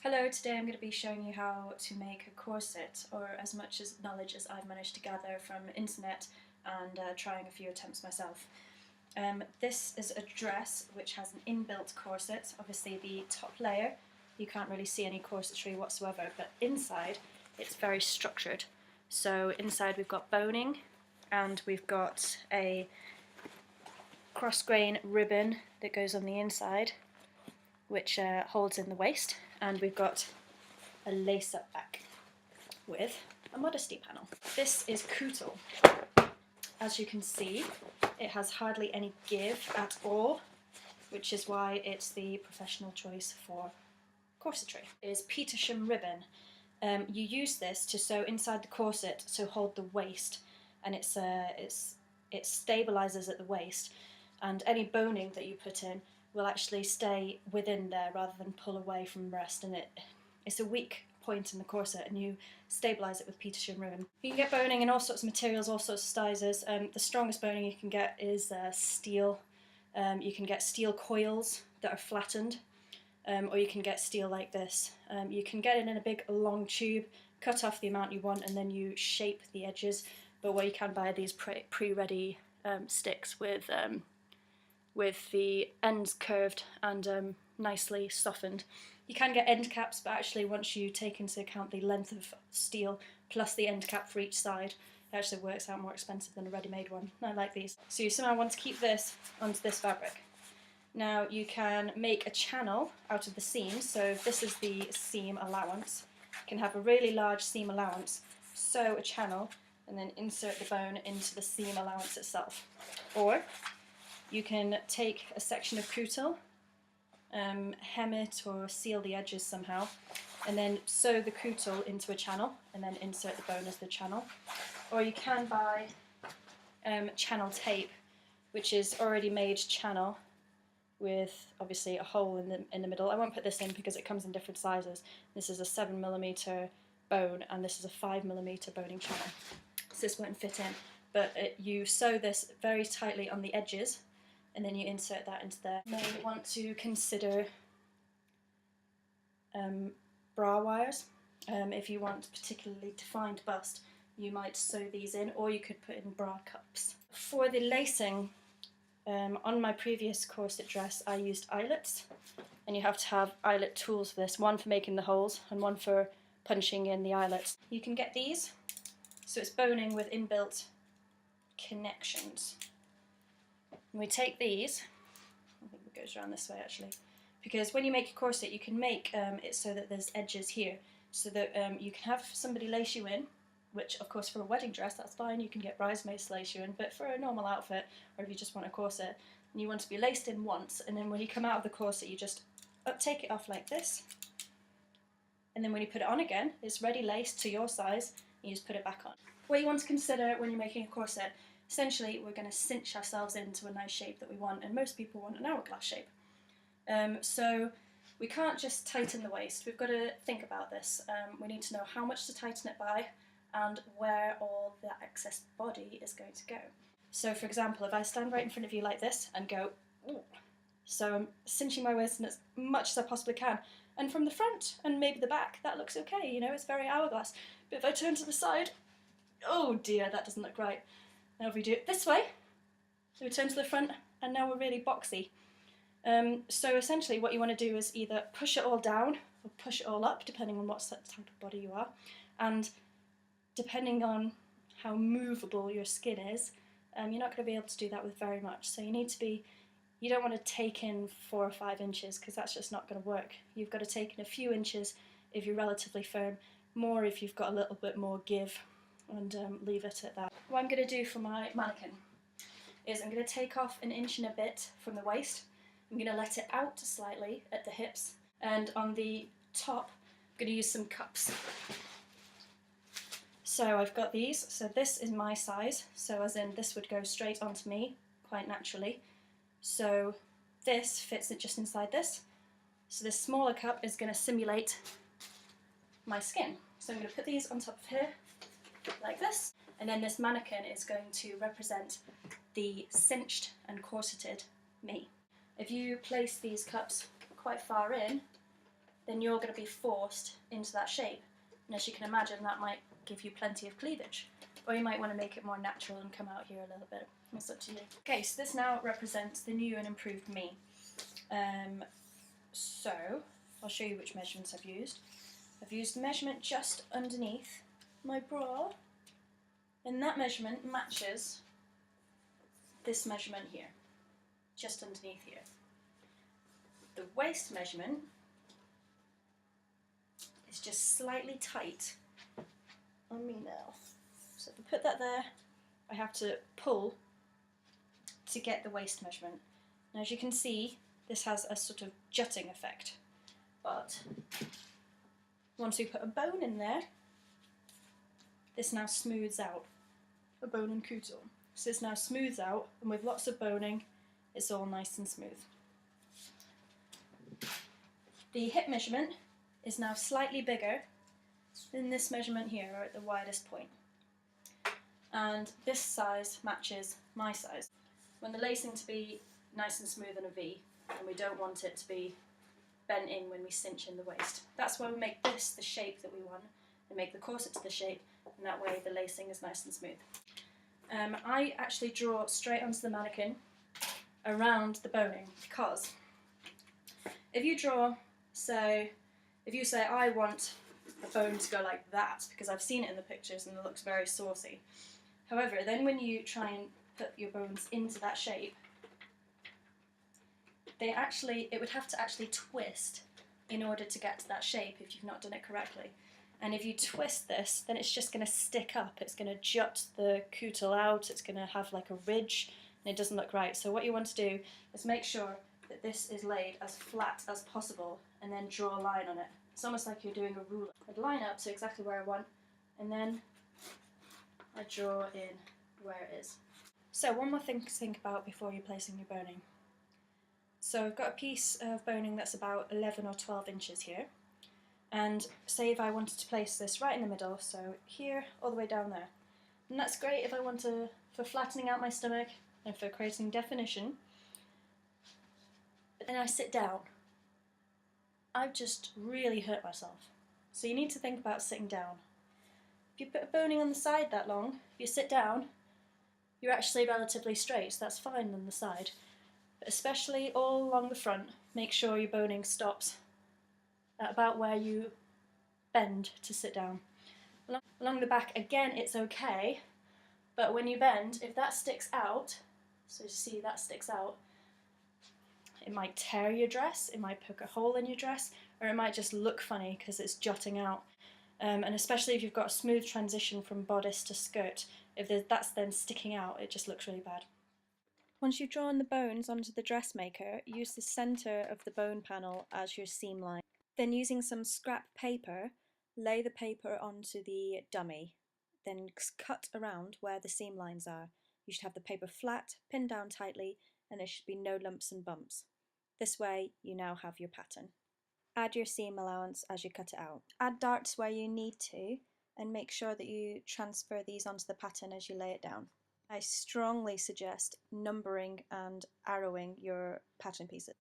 Hello, today I'm going to be showing you how to make a corset, or as much as knowledge as I've managed to gather from the internet and trying a few attempts myself. This is a dress which has an inbuilt corset. Obviously the top layer, you can't really see any corsetry whatsoever, but inside it's very structured. So inside we've got boning and we've got a cross-grain ribbon that goes on the inside which holds in the waist, and we've got a lace-up back with a modesty panel. This is couture. As you can see, it has hardly any give at all, which is why it's the professional choice for corsetry. It is Petersham ribbon. You use this to sew inside the corset to hold the waist, and it stabilises at the waist, and any boning that you put in will actually stay within there rather than pull away from the rest, and it's a weak point in the corset and you stabilise it with Petersham ribbon. You can get boning in all sorts of materials, all sorts of sizes. The strongest boning you can get is steel. You can get steel coils that are flattened, or you can get steel like this. You can get it in a big long tube, cut off the amount you want and then you shape the edges, but what you can buy are these pre-ready sticks with the ends curved and nicely softened. You can get end caps, but actually once you take into account the length of steel plus the end cap for each side, it actually works out more expensive than a ready-made one. I like these. So you somehow want to keep this onto this fabric. Now you can make a channel out of the seams, so if this is the seam allowance, you can have a really large seam allowance, sew a channel and then insert the bone into the seam allowance itself. Or you can take a section of couture, hem it or seal the edges somehow, and then sew the couture into a channel and then insert the bone as the channel. Or you can buy channel tape, which is already made channel with obviously a hole in the middle. I won't put this in because it comes in different sizes. This is a 7mm bone and this is a 5mm boning channel. So this won't fit in, but you sew this very tightly on the edges and then you insert that into there. You may want to consider bra wires. If you want a particularly defined bust, you might sew these in, or you could put in bra cups. For the lacing, on my previous corset dress I used eyelets, and you have to have eyelet tools for this, one for making the holes and one for punching in the eyelets. You can get these, so it's boning with inbuilt connections. And we take these, I think it goes around this way actually, because when you make a corset you can make it so that there's edges here, so that you can have somebody lace you in, which of course for a wedding dress that's fine, you can get bridesmaids to lace you in, but for a normal outfit, or if you just want a corset, and you want to be laced in once, and then when you come out of the corset you just take it off like this, and then when you put it on again, it's ready laced to your size, and you just put it back on. What you want to consider when you're making a corset, essentially we're going to cinch ourselves into a nice shape that we want, and most people want an hourglass shape. So we can't just tighten the waist, we've got to think about this. We need to know how much to tighten it by and where all the excess body is going to go. So for example, if I stand right in front of you like this and go, ooh, so I'm cinching my waist in as much as I possibly can, and from the front and maybe the back that looks okay, you know, it's very hourglass, but if I turn to the side, oh dear, that doesn't look right. Now if we do it this way, so we turn to the front and now we're really boxy. So essentially what you want to do is either push it all down or push it all up, depending on what type of body you are, and depending on how movable your skin is, you're not going to be able to do that with very much. So you don't want to take in 4 or 5 inches because that's just not going to work. You've got to take in a few inches if you're relatively firm, more if you've got a little bit more give, and leave it at that. What I'm going to do for my mannequin is I'm going to take off 1 inch and a bit from the waist. I'm going to let it out slightly at the hips, and on the top I'm going to use some cups. So I've got these, so this is my size, so as in this would go straight onto me quite naturally. So this fits it just inside this. So this smaller cup is going to simulate my skin. So I'm going to put these on top of here, like this, and then this mannequin is going to represent the cinched and corseted me. If you place these cups quite far in, then you're going to be forced into that shape. And as you can imagine, that might give you plenty of cleavage. Or you might want to make it more natural and come out here a little bit. It's up to you. Okay, so this now represents the new and improved me. So I'll show you which measurements I've used. I've used the measurement just underneath my bra, and that measurement matches this measurement here, just underneath here. The waist measurement is just slightly tight on me now. So if I put that there, I have to pull to get the waist measurement. Now as you can see, this has a sort of jutting effect, but once we put a bone in there, this now smooths out. A bone and couture. So this now smooths out, and with lots of boning, it's all nice and smooth. The hip measurement is now slightly bigger than this measurement here, or at the widest point. And this size matches my size. We want the lacing to be nice and smooth in a V, and we don't want it to be bent in when we cinch in the waist. That's why we make this the shape that we want, and make the corset to the shape, and that way the lacing is nice and smooth. I actually draw straight onto the mannequin around the boning, because if you draw, if you say I want the bone to go like that, because I've seen it in the pictures and it looks very saucy. However, then when you try and put your bones into that shape, it would have to actually twist in order to get to that shape if you've not done it correctly. And if you twist this, then it's just going to stick up, it's going to jut the couture out, it's going to have like a ridge, and it doesn't look right. So what you want to do is make sure that this is laid as flat as possible, and then draw a line on it. It's almost like you're doing a ruler. I'd line up to exactly where I want, and then I draw in where it is. So one more thing to think about before you're placing your boning. So I've got a piece of boning that's about 11 or 12 inches here. And say if I wanted to place this right in the middle, so here all the way down there. And that's great if I want to, for flattening out my stomach and for creating definition. But then I sit down. I've just really hurt myself. So you need to think about sitting down. If you put a boning on the side that long, if you sit down, you're actually relatively straight, so that's fine on the side. But especially all along the front, make sure your boning stops at about where you bend to sit down. Along the back, again, it's okay, but when you bend, if that sticks out, so you see that sticks out, it might tear your dress, it might poke a hole in your dress, or it might just look funny because it's jutting out. And especially if you've got a smooth transition from bodice to skirt, if that's then sticking out, it just looks really bad. Once you've drawn the bones onto the dressmaker, use the centre of the bone panel as your seam line. Then using some scrap paper, lay the paper onto the dummy. Then cut around where the seam lines are. You should have the paper flat, pinned down tightly, and there should be no lumps and bumps. This way, you now have your pattern. Add your seam allowance as you cut it out. Add darts where you need to, and make sure that you transfer these onto the pattern as you lay it down. I strongly suggest numbering and arrowing your pattern pieces.